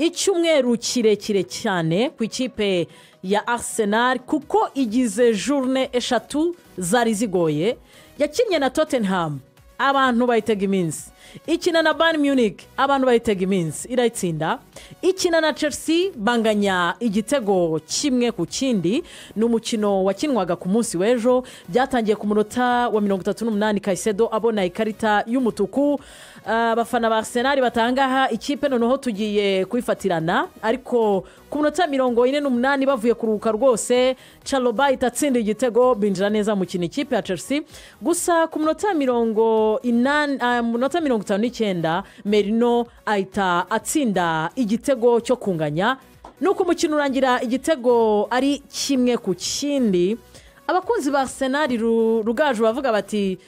icyumweru kirekire cyane ku ikipe ya Arsenal kuko igize journée eshatu zari zigoye. Yakinnye na Tottenham, abantu bayitega iminsi. Ikina na Bayern Munich, abantu bayitega iminsi, irayitsinda. Ikina na Chelsea, banganya igitego kimwe ku kindi. Ni umukino wakinwaga ku munsi w'ejo, byatangiye ku munota wa 38 Caicedo abona ikarita y'umutuku. Abafana ba Arsenal batangaha ikipe noneho tugiye kwifatirana, ariko ku munota 48 bavuye kuruhuka rwose Chalobah itatsinda igitego binjira neza mu kino ikipe ya Chelsea. Gusa ku munota 59 Merino ahita atsinda igitego cyo kunganya. Nuko umukino urangira igitego ari kimwe ku kindi. Abakunzi ba Arsenal rugaju bavuga bati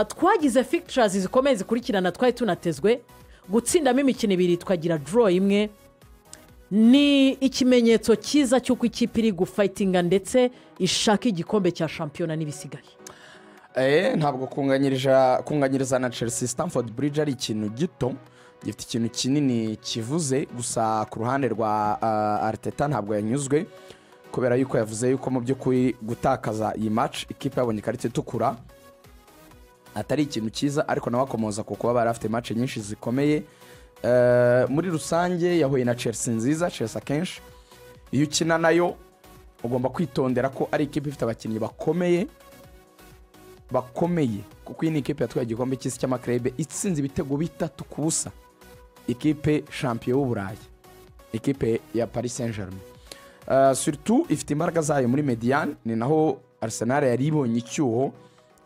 twagize fixtures zikomeye zikurikirana, twari tunatezwe gutsindamo imikino ibiri twagira draw imwe. Ni ikimenyetso cyiza cy'uko ikipe iri gufightinga ndetse ishaka igikombe cya shampiyona n'ibisigaye. Ntabwo kunganyiriza na Chelsea Stamford Bridge ari ikintu gito, gifite ikintu kinini kivuze. Gusa ku ruhande rwa Arteta ntabwo yanyuzwe, kubera yuko yavuze yuko mu by'ukuri gutakaza iyi match ikipe yabonye ikarita itukura atari ikintu cyiza, ariko nawe akomoza ku kuba bari afite match nyinshi zikomeye. Muri rusange yahuye na Chelsea nziza. Chelsea akenshi iyo ukina nayo ugomba kwitondera ko ari ikipe ifite abakinnyi bakomeye, kuko iyi ni ikipe yatwaye igikombe cy'isi cy'amakrebe itsinze ibitego 3-0 ikipe champion w'Uburayi, ikipe ya Paris Saint-Germain. Surtout ifite imbaraga zayo muri mediane, ni naho Arsenal yari ibonye icyuho.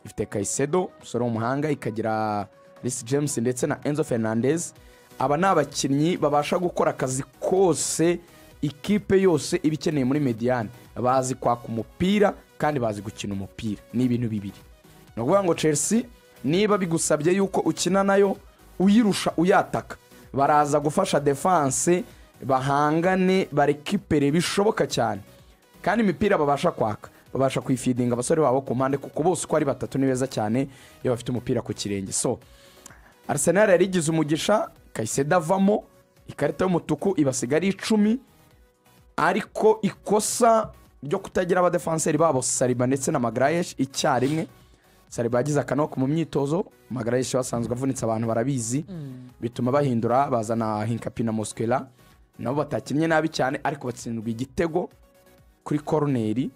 Ifite Caicedo musore w'umuhanga, ikagira Reece James ndetse na Enzo Fernandez. Aba ni abakinnyi babasha gukora akazi kose ikipe yose ibikeneye muri mediane. Bazi kwaka umupira kandi bazi gukina umupira, ni ibintu bibiri. No kuvuga ngo Chelsea niba bigusabye yuko ukina nayo uyirusha uyataka, baraza gufasha defense bahangane barekipere bishoboka cyane, kandi imipira babasha kwaka babasha kwifidinga abasore babo ku mpande, kuko bose uko ari batatu ni beza cyane iyo bafite umupira ku kirenge. So Arsenal yarigize umugisha, Caicedo avamo, ikarita y'umutuku ibasigara 10, ariko ikosa ryo kutagira abadefenseri babo Saliba ndetse na Magalhaes icyarimwe. Saliba yagize akanoko mu myitozo, Magalhaes wasanzwe avunitse abantu barabizi, bituma bahindura bazana Hinkapie na Mosquera, nabo batakinnye nabi cyane, ariko batsindwa igitego kuri corner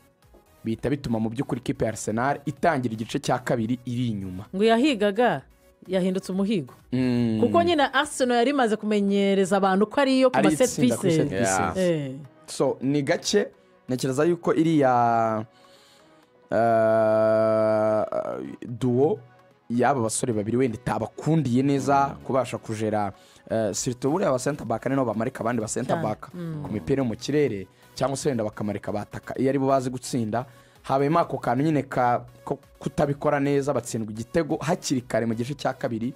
bita bituma mu by'ukuri ikipe ya Arsenal itangira igice cya kabiri iri inyuma. Ngo yahigaga yahindutse umuhigo, kuko nyine Arsenal yari imaze kumenyereza abantu ko ariyo ku set pieces. So ni gake ntekereza yuko iriya duo yaba basore babiri wenda tabakundiye neza kubasha kujera surtout buriya ba center back no bamarika abandi ba center back ku mipira mu kirere, cyangwa se wenda bakamarika bataka iyo ari bo bazi gutsinda. Habemo ako kantu nyine kutabikora neza, batsindwa igitego hakiri kare mu gice cya kabiri.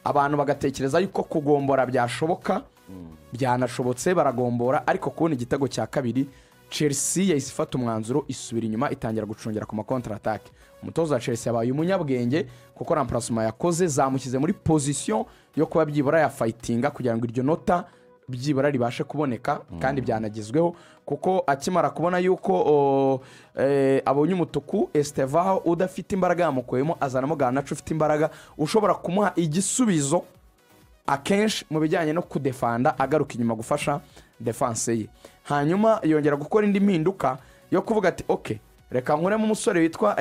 Abantu bagatekereza yuko kugombora byashoboka, byanashobotse baragombora, ariko kubona igitego cya kabiri Chelsea yahise ifata umwanzuro isubira inyuma itangira gucungera ku ma counter attack. Umutoza wa Chelsea yabaye umunyabwenge, kuko remplacement yakoze zamukize muri position yo kuba byibura ya fightinga kugira ngo iryo nota byibura ribashe kuboneka, kandi byanagizweho, kuko akimara kubona yuko abonye umutuku Estevao udafite imbaraga yamukoyemo, azanamo Garnacho ufite imbaraga ushobora kumuha igisubizo akenshi mu bijyanye no kudefanda agaruka inyuma gufasha defense ye. Hanyuma yongera gukora indi mpinduka yo kuvuga ati okay, reka nkuremo umusore witwa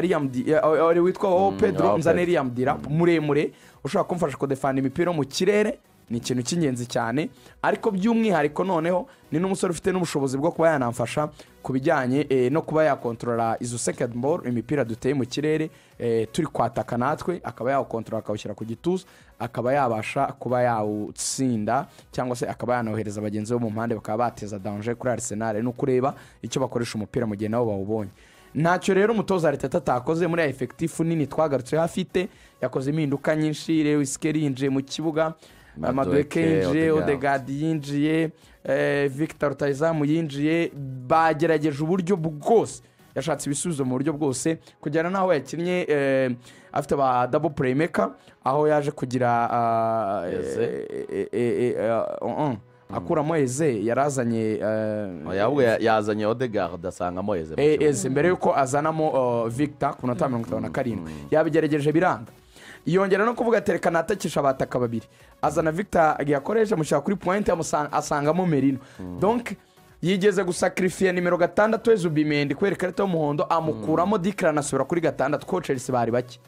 Pedro nzane Liam Delap muremure ushobora kumfasha kudefanda imipira mu kirere. Ni ikintu cy'ingenzi cyane, ariko by'umwihariko noneho ni n'umusore ufite n'ubushobozi bwo kuba yanamfasha ku bijyanye no kuba yakontrola izo second ball, imipira duteye mu kirere turi kwataka natwe, akaba yakontrola akawushyira ku gituza, akaba yabasha kuba yawutsinda, cyangwa se akaba yanohereza abagenzi bo mu mpande bakaba bateza danger kuri Arsenal no kureba icyo bakoresha umupira mu gihe nabo bawubonye. Ntacyo rero umutoza Arteta atakoze muri effective nini twagarutse hafite, yakoze impinduka nyinshi. Lewis Kelly yinjiye mu kibuga, Madueke, Odegaard yinjiye, Victor Rutahizamu yinjiye, bagerageje uburyo bwose, yashatse ibisubizo mu buryo bwose, kugera naho yakinnye afite ba double playmaker, aho yaje kugira akuramo Eze yarazanye ahubwo yazanye Odegaard asangamo Eze mbere yuko azanamo Victor ku minota 57 yabigerageje biranga yongera no kuvuga tereka natakisha abataka babiri azana Victor yakoresha mushaka kuri point asangamo Merino donc yigeze gusacrifier nimero 6 Ezubimendi kwera karita y'umuhondo amukuramo Declan asubira kuri 6 ko Chelsea bari bake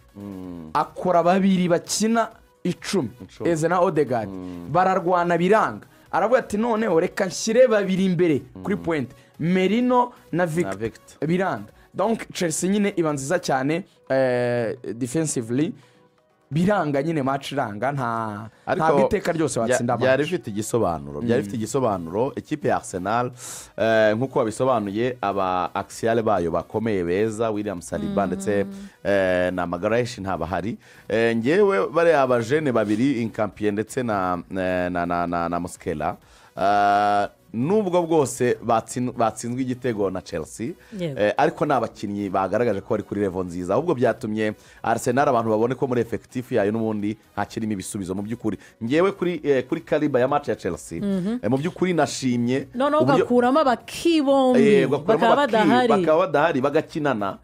akora babiri bakina 10 Eze na Odegaard bararwana biranga aravuga ati none reka nshyire babiri imbere kuri point Merino na Victor biranga donc Chelsea nyine iba nziza cyane defensively biranga nyine match iranga nta biteka ryose watsinda match byari bifite igisobanuro equipe ya Arsenal nkuko babisobanuye aba axial bayo bakomeye beza William Saliba ndetse na Magalhaes ntabahari ngewe bare abajene babiri Incampie ndetse na Muskela nubwo bwose batsinzwe igitego na Chelsea ariko n'abakinnyi bagaragaje ko bari kuri level nziza ahubwo byatumye Arsenal abantu babone ko muri effective yayo n'ubundi hakirimo ibisubizo mu by'ukuri ngewe kuri caliber ya match ya Chelsea mu by'ukuri nashimye none ugakuramo abakibombi bakaba badahari bagakinana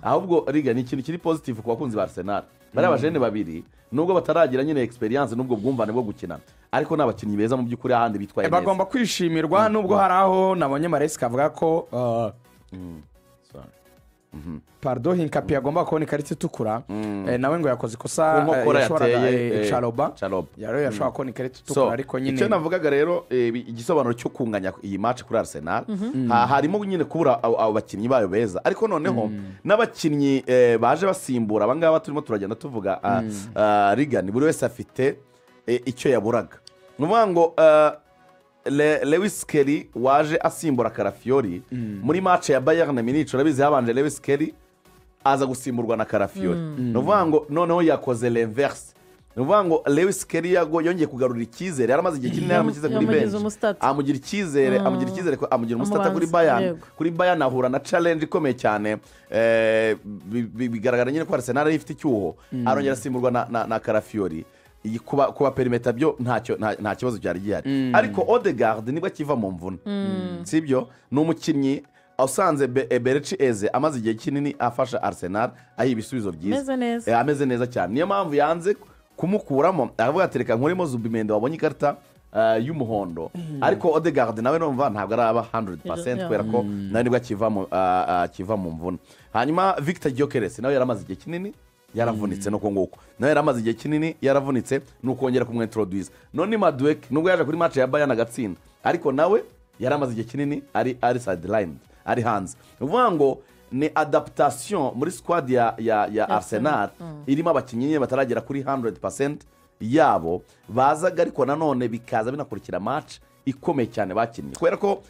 ahubwo riga ni ikintu kiri positive ku bakunzi ba Arsenal bari abajene babiri nubwo bataragira nyine experience nubwo bwumvane bwo gukinana ariko n'abakinnyi beza mu by'ukuri ahandi bitwaye neza bagomba kwishimirwa nubwo hari aho nabonye Maresca avuga ko pardon Hincapié agomba kubona ikarita itukura nawe ngo yakoze ikosa yateye Chaloba yaro yashobora kubona ikarita itukura ariko nyine icyo navugaga rero igisobanuro cyo kunganya iyi match kuri Arsenal harimo nyine kubura abo bakinnyi bayo beza ariko noneho n'abakinnyi baje basimbura abangaba turimo turagenda tuvuga Rigani buri wese afite icyo yaburaga nuvuga ngo Lewis Kelly waje asimbura Calafiori muri match ya Bayern Munich urabizi habanje Lewis Kelly aza gusimburwa na Calafiori nuvuga ngo noneho yakoze l'inverse nuvuga ngo Lewis Kelly yongeye kugarura icyizere yaramaze igihe kinini yaramukize kuri bench amugira icyizere amugira umustat kuri Bayern ahura na challenge ikomeye cyane bigaragara nyine ko Arsenal ifite icyuho arongera asimburwa na Calafiori kuba perimeter byo nta kibazo cyari gihari ariko Odegaard nibwo akiva mu mvune sibyo n'umukinnyi usanze Berechi Eze amaze igihe kinini afasha Arsenal ahi ibisubizo byiza ameze neza cyane niyo mpamvu yanze kumukuramo aravuga ati reka nkurimo Zubimendi wabonye ikarita y'umuhondo ariko Odegaard nawe numva ntabwo araba 100% kubera ko nawe nibwo akiva mu mvune hanyuma Victor Gyökeres nawe yaramaze igihe kinini yaravunitse nuko nguko nawe yaramaze igihe kinini yaravunitse nukongera kumwintroduce none Madueke nubwo yaje kuri match ya Bayern agatsinda ariko nawe yaramaze igihe kinini ari sideline ari hanze uvuga ngo ni adaptation muri squad ya Arsenal irimo abakinnyi bataragera kuri 100% yabo bazaga ariko nanone bikaza binakurikira match ikomeye cyane bakinnye kubera ko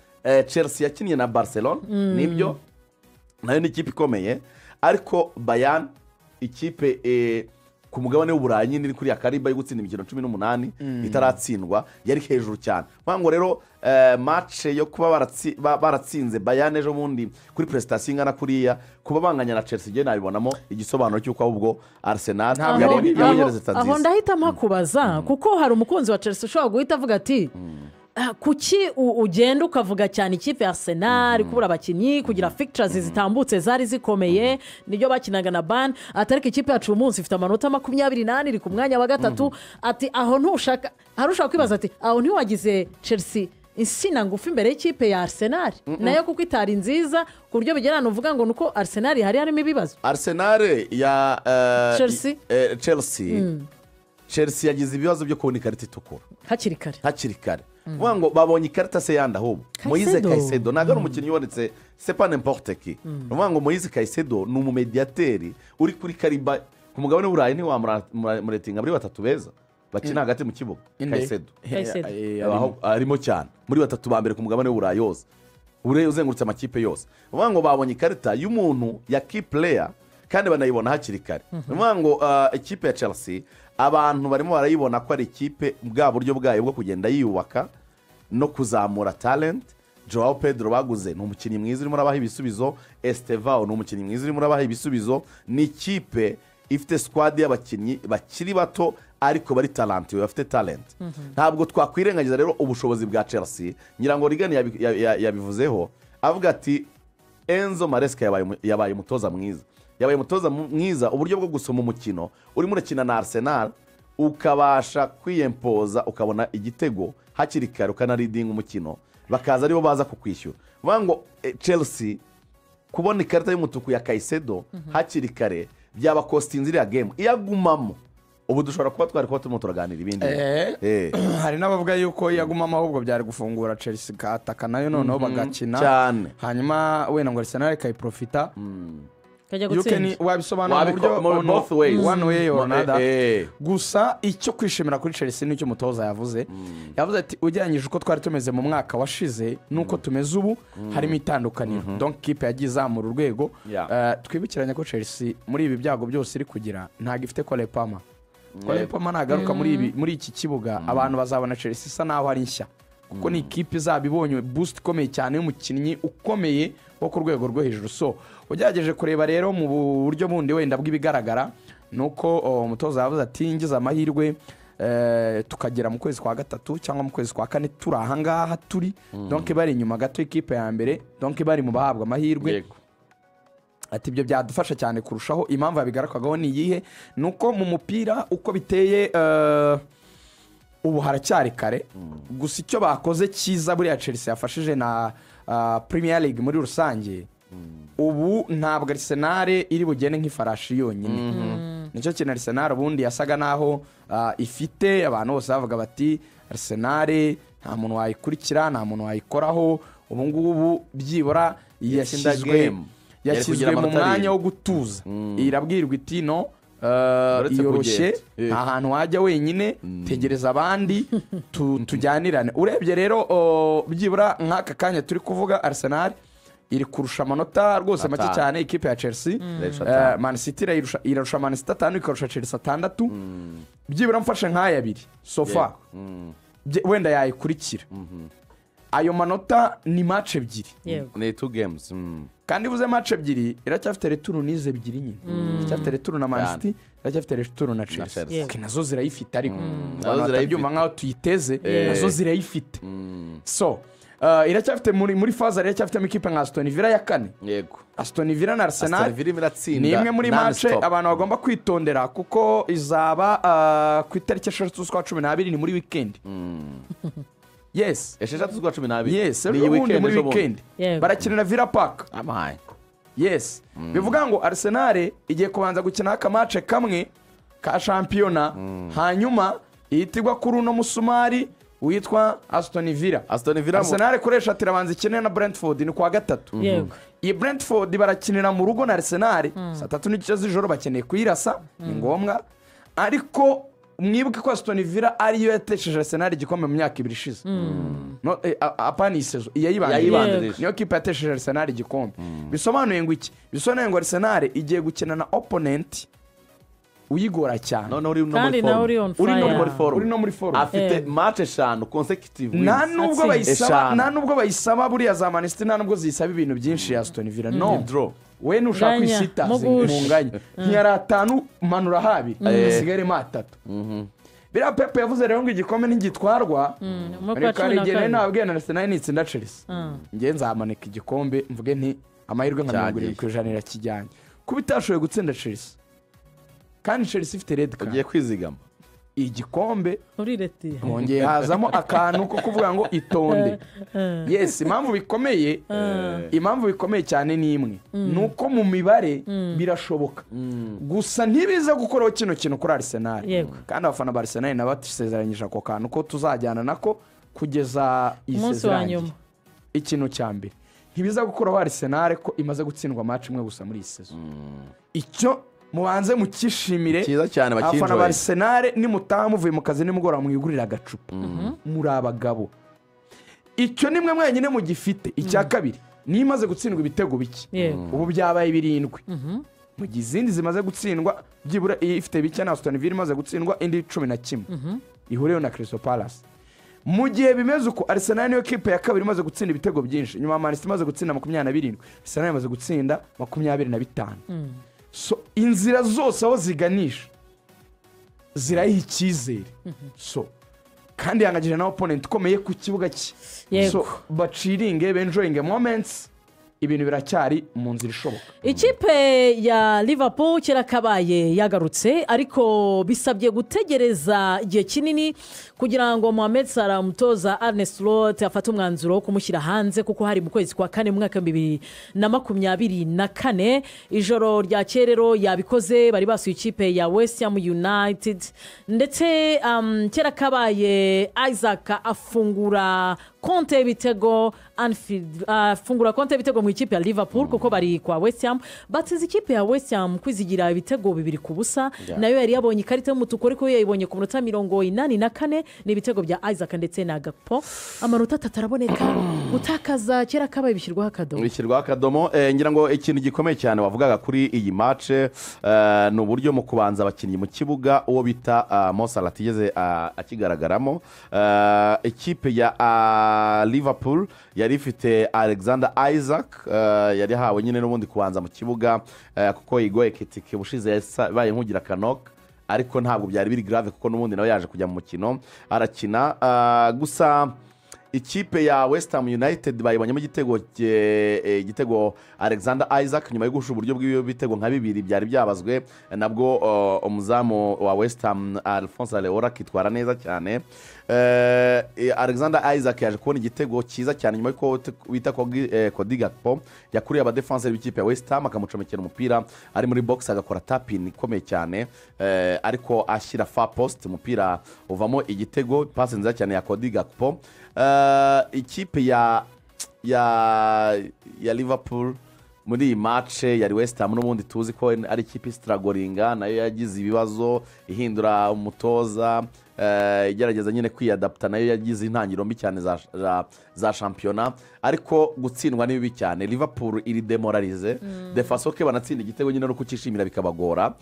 Chelsea yakinnye na Barcelona nibyo nayo ni ikipe ikomeye ariko Bayern ikipe ku mugabane w'Uburayi nyine kuri ya kariba yo gutsinda imikino 18 itaratsindwa yari hejuru cyane ngo rero match yo kuba baratsinze Bayern ejo bundi kuri prestation ingana kuriya kuba banganya na Chelsea je nabibonamo igisobanuro cy'uko ahubwo Arsenal yagereze tanziza aho ndahita mpakubaza kuko hari umukunzi wa Chelsea ushobora guhita avuga ati kuki ugenda ukavuga cyane ikipe ya Arsenal kubura abakinnyi kugira fixtures zitambutse zari zikomeye nibyo bakinaga na Bayern atariko ikipe yacu umunsi ifite amanota 28 iri ku mwanya wa gatatu ati aho ntushaka harushaka kwibaza ati aho ntiwagize Chelsea insina ngufi imbere y'ikipe ya Arsenal nayo kuko itari nziza ku buryo bigerana uvuga ngo nuko Arsenal harimo ibibazo Arsenal ya Chelsea yagize ibibazo byo kubona ikarita itukura hakiri kare vuga ngo babonye ikarita se yandi ahubwo Moise Caicedo ntabwo ari umukinnyi ubonetse c'est pas n'importe qui vuga ngo Moise Caicedo ni umumediateri uri kuri kariba ku mugabane w'Uburayi ntiwamuretinga muri batatu beza bakina hagati mu kibuga Caicedo arimo cyane muri batatu ba mbere ku mugabane w'Uburayi yose uzengurutse amakipe yose vuga ngo babonye ikarita y'umuntu ya key player kandi banayibona hakiri kare vuga ngo ikipe ya Chelsea abantu barimo barayibona ko ari ikipe bwa buryo bwayo bwo kugenda yiyubaka no kuzamura talent Joao Pedro baguze ni umukinnyi mwiza urimo urabaha ibisubizo Estevao ni umukinnyi mwiza urimo urabaha ibisubizo ni ikipe ifite squad y'abakinnyi bakiri bato ariko bari tarantiwe bafite talenti ntabwo twakwirengagiza rero ubushobozi bwa Chelsea ngira ngo Rigani yabivuzeho avuga ati Enzo Maresca yabaye umutoza mwiza uburyo bwo gusoma umukino urimo urakina na Arsenal ukabasha kwiyempoza ukabona igitego hakiri kare ukanaridinga umukino bakaza aribo baza kukwishyura vuga ngo Chelsea kubona ikarita y'umutuku ya Caicedo hakiri kare byaba kostinze iriya game iyagumamo ubu dushobora kuba twari kuba turimo turaganira ibindi hari n'abavuga yuko yagumamo ahubwo byari gufungura Chelsea kataka nayo noneho bagakina cyane hanyuma wenda ngo Arsenal ikayiprofita kajya you can gutsinda wabisobanura mu buryo both ways one way or another gusa icyo kwishimira kuri Chelsea nicyo umutoza yavuze ati ujyanyije uko twari tumeze mu mwaka washize nuko tumeze ubu harimo itandukaniro donc kipe yagiye izamura urwego twibukiranye ko Chelsea muri ibi byago byose iri kugira ntago ifite Cole Palmer nagaruka muri iki kibuga abantu bazabona Chelsea isa naho ari nshya kuko ni ikipe izaba ibonye boost ikomeye cyane y'umukinnyi ukomeye wo ku rwego rwo hejuru so ugerageje kureba rero mu buryo bundi wenda bw'ibigaragara nuko umutoza yavuze ati ngize amahirwe tukagera mu kwezi kwa gatatu cyangwa mu kwezi kwa kane turi ahangaha turi donc bari inyuma gato ikipe ya mbere donc bari mu bahabwa amahirwe ati ibyo byadufasha cyane kurushaho impamvu yabigarukaho ni iyihe nuko mu mupira uko biteye ubu haracyari kare gusa icyo bakoze cyiza buriya Chelsea yafashije na Premier League muri rusange ubu ntabwo Arsenal iri bugene nk'ifarashi yonyine nicyo kintu Arsenal ubundi yasaga naho ifite abantu bose bavuga bati Arsenal nta muntu wayikurikira nta muntu wayikoraho ubu ngubu byibura yashyizwe mu mwanya wo gutuza irabwirwa iti no yoroshye nta hantu wajya wenyine tegereza abandi tujyanirane urebye rero byibura nk'aka kanya turi kuvuga Arsenal iri kurusha amanota rwose make cyane ikipe ya Chelsea Man City irarusha Man City 5 ikarusha Chelsea 6 byibura mfashe nk'aya abiri so far wenda yayikurikira ayo manota ni match ebyiri ni 2 games kandi uvuze match ebyiri iracyafite returu nize ebyiri nyine iracyafite returu na Man City iracyafite returu na Chelsea nazo zirayifite ariko byumva nkaho tuyiteze nazo zirayifite so iracyafite muri faza iracyafite ikipe nka Aston Villa ya kane yego Aston Villa na Arsenal ni imwe muri match abantu bagomba kwitondera kuko izaba ku itariki 12 ni muri weekend yes esheshatu z'ukwa 12 yes muri weekend barakinira Villa Park yes bivuga ngo Arsenal igiye kubanza gukina akamace kamwe ka shampiyona hanyuma ihitirwa kuri uno musumari witwa Aston Villa Arsenal koresha tirabanza ikine na Brentford ni kwa gatatu iyi Brentford barakinira mu rugo na Arsenal saa 3:30 z'ijoro bakeneye kuyirasa ni ngombwa ariko mwibuke ko Aston Villa ariyo yatesheje Arsenal igikombe mu myaka 2 ishize no apani sezo yayibandirije niyo kipe yatesheje Arsenal igikombe bisobanuye ngo iki bisobanuye ngo Arsenal igiye gukina na opponent uyigora cyane none uri no muri forum afite match 5 consecutive wins nta nubwo bayisaba buriya za Man City nta nubwo zisaba ibintu byinshi ya Aston Villa no draw we nushaka kwisita munganya ntiyara 5 manura habi asigare ma 3 bira Pepe yavuze rero ngo igikombe ntigitwarwa ariko arigene nabwiye na Arsenal nitsinda Chelsea nge nzamanika igikombe mvuge nti amahirwe nka 70% irakijyanye kubitashoye gutsinda Chelsea kandi Chelsea ifite red card ugiye kwizigama igikombe urireti hongeye hazamo akantu ko kuvuga ngo itonde yes impamvu bikomeye cyane ni imwe nuko mu mibare birashoboka gusa ntibiza gukoraho kino kintu kuri Arsenal kandi abafana ba Arsenal nabatisezeranyije ako kantu ko tuzajyana nako kugeza isezeranye ikintu cyambere ntibiza gukoraho Arsenal ko imaze gutsindwa match imwe gusa muri iyi season icyo mubanze mukishimire abafana ba Arsenal nimutaha muvuye mu kazi nimugora mwigurira agacupa muri abagabo icyo nimwe mwenyine mugifite icya kabiri nimaze gutsindwa ibitego bike ubu byabaye 7 mu gizindi zimaze gutsindwa byibura ifite bike na Aston Villa imaze gutsindwa indi 11 ihuriyeho na Crystal Palace mu gihe bimeze uko Arsenal niyo kipe ya kabiri imaze gutsinda ibitego byinshi nyuma Man City imaze gutsinda 27 Arsenal imaze gutsinda 25 so inzira zose aho ziganisha zirayiha icyizere so kandi yangagije na opponent ukomeye ku kibuga cye Yego. so baciringe benjoyinge moments ibintu biracyari mu nzira ishoboka ikipe ya Liverpool kera kabaye yagarutse ariko bisabye gutegereza igihe kinini kugira ngo Mohamed Salah umutoza Arne Slot afate umwanzuro wo kumushyira hanze kuko hari mu kwezi kwa kane mu mwaka wa 2024 ijoro rya kerero yabikoze bari basuye ikipe ya West Ham United ndetse kera kabaye Isaac afungura konte y'ibitego afungura konte y'ibitego mu ikipe ya Liverpool kuko bari kwa West Ham bateze ikipe ya West Ham kwizigira ibitego 2-0 nayo yari yabonye ikarita y'umutuku ariko yayibonye ku minota 84 ni ibitego bya Isaac ndetse na Gakpo amanota 3 araboneka gutakaza kera kabaye bishyirwaho akadomo ngira ngo ikintu gikomeye cyane wavugaga kuri iyi match ni uburyo mu kubanza abakinnyi mu kibuga uwo bita Mo Salah atigeze akigaragaramo ikipe ya Liverpool yari ifite Alexander Isaac yari hawe nyine n'ubundi kubanza mu kibuga kuko Igor Ekitike bushize yabaye nk'ugira kanoka ariko ntabwo byari biri grave kuko n'ubundi nawe yaje kujya mu mukino arakina gusa ikipe ya West Ham United bayibonyemo igitego Alexander Isaac nyuma yo guhusha uburyo bw'ibitego nka bibiri byari byabazwe nabwo umuzamu wa West Ham Alphonse Areola kitwara neza cyane Alexander Isaac yaje kubona igitego cyiza cyane nyuma y'uko wita Cody Gakpo yakuriye abadefenseri b'ikipe ya West Ham akamucomekera umupira ari muri box agakora tapin ikomeye cyane ariko ashyira far post umupira uvamo igitego pass nziza cyane ya Cody Gakpo ikipe ya Liverpool muri iyi match yari West Ham n'ubundi tuzi ko ari ikipe stragoringa nayo yagize ibibazo ihindura umutoza igerageza nyine kwiyadapta nayo yagize intangiriro mbi cyane za shampiyona ariko gutsindwa ni bibi cyane Liverpool iri demoralize de façon que banatsinda igitego nyine no kukishimira bikabagora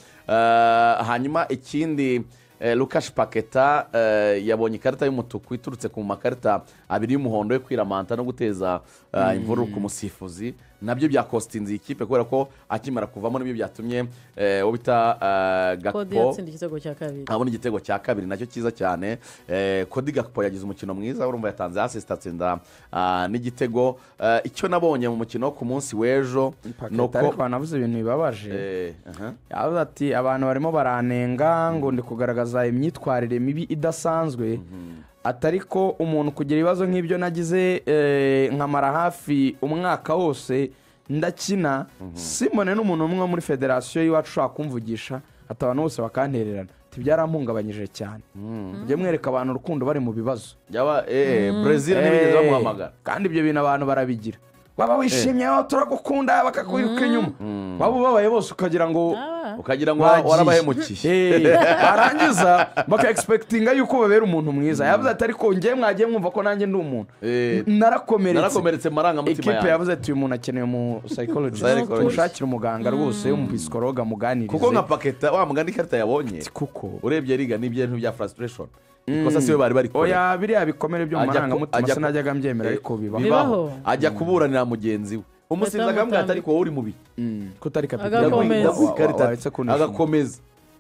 hanyuma ikindi Lucas Paqueta yabonye ikarita y'umutuku iturutse ku makarita abiri y'umuhondo yo kwiramanta no guteza imvururu ku musifuzi nabyo byakostinze ikipe kubera ko akimara kuvamo nibyo byatumye uwo bita Gakpo abona igitego cya kabiri nacyo cyiza cyane Cody Gakpo yagize umukino mwiza urumva yatanze assist atsinda n'igitego icyo nabonye mu mukino ku munsi w'ejo nuko banavuze ibintu bibabaje yavuze ati abantu barimo baranenga ngo ndi kugaragaza imyitwarire mibi idasanzwe atari ko umuntu kugira ibibazo nk'ibyo nagize nkamara hafi umwaka wose ndakina simone n'umuntu umwe muri federasiyo y'iwacu ushaka kumvugisha ati abantu bose bakantererana byarampungabanyije cyane ujye mwereka abantu urukundo bari mu bibazo Brazil ntibigeze bamuhamagara kandi ibyo bintu abantu barabigira waba wishimye turagukunda bakakwiruka inyuma waba ubabaye bose ukagira ngo warabahemukiye barangiza baka-expectinga yuko babera umuntu mwiza yavuze ati ariko njye mwagiye mwumva ko nanjye ndi umuntu narakomeretse marangamutima ikipe yavuze ati uyu muntu akeneye umu psychologist mushakira umuganga rwose w'umupsikologa muganirize kuko nka Paqueta wa muganga ikarita yabonye kuko urebye riga n'ibintu bya frustration ikosa siwe bari kure oya biriya bikomere byo mu marangamutima sinajyaga mbyemera ariko bibaho ajya kuburanira mugenzi we umusifuzi akamubwira ati ariko wowe uri mubi kutari kapiteni agakomeza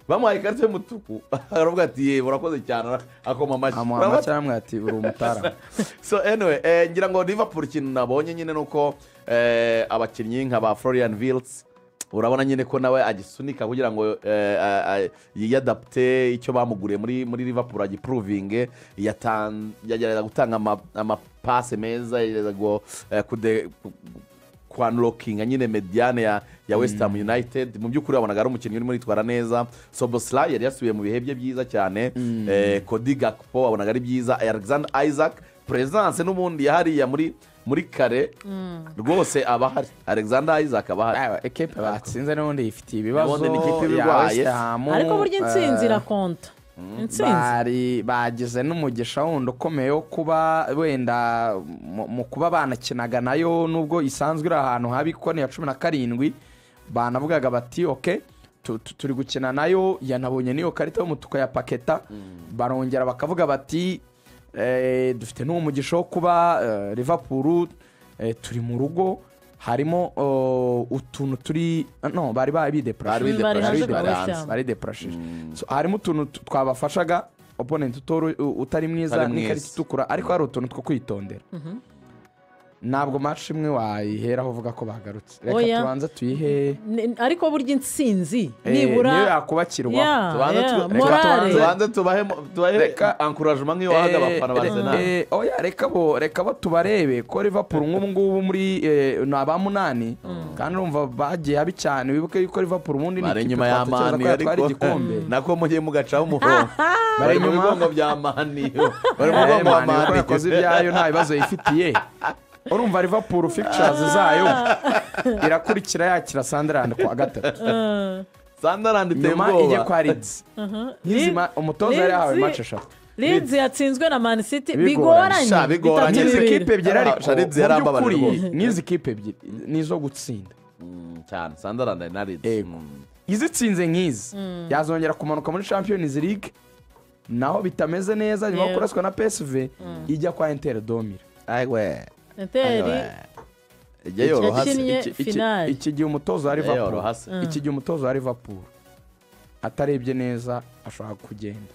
bamuhaye ikarita y'umutuku aravuga ati urakoze cyane akoma amashyi amuha ati uri umutara so anyway ngira ngo Liverpool ikintu nabonye nyine nuko abakinnyi nka ba Florian Wirtz urabona nyine ko nawe agisunika kugira ngo yiyadapte icyo bamuguriye muri Liverpool agiprovinge yagerageza gutanga amapase meza kwanlockinga nyine mediane ya West Ham United mu by'ukuri wabonaga ari umukinnyi urimo yitwara neza Szoboszlai yari yasubiye mu bihe bye byiza cyane Cody Gakpo wabonaga ari byiza Alexander Isaac presence n'ubundi yahariya muri kare rwose abahari Alexander Isaac abahari ekipe batsinze n'ubundi yifitiye ibibazo ariko burya intsinzi irakonta bari bagize n'umugisha wundi ukomeye wo kuba wenda mu kuba banakinaga nayo nubwo isanzwe iri ahantu habi kuko ni ya 17 banavugaga bati oke turi gukina nayo yanabonye niyo karita y'umutuku ya Paqueta barongera bakavuga bati dufite n'umugisha wo kuba Liverpool turi mu rugo harimo utuntu turi no bari bideparashije bari deparashije harimo utuntu twabafashaga oponenti utari mwiza n'ikarita itukura ariko hari utuntu two kwitondera ntabwo match imwe wayiheraho uvuga ko bagarutse reka tubanza tuyihe ariko burya intsinzi nibura niyo yakubakirwa tubanze tubahe encouragement nk'iyo wahaga abafana ba Arsenal reka bo tubarebe ko Liverpool nk'ubu ngubu muri ni aba 8 kandi urumva bagiye habi cyane wibuke yuko Liverpool ubundi ni ikipe twatwara igikombe nako mugiye mugacaho umurongo bari mu bigongo bya mani bari mu bigongo bya mani yakoze ibyayo nta bibazo yifitiye urumva Liverpool fixtures zayo irakurikira yakira Sunderland kwa gatatu Sunderland nyuma ijye kwa Leeds nizima umutoza yari yahawe match 3 Leeds yatsinzwe na Man City bigoranye n'izi kipe ebyiri ariko n'izi kipe ebyiri nizo gutsinda cyane Sunderland na Leeds izitsinze nk'izi yazongera kumanuka muri Champions League naho bitameze neza nyuma kuraswa na PSV ijya kwa Inter Domira Interi iki gihe umutoza wa Liverpool atarebye neza ashobora kugenda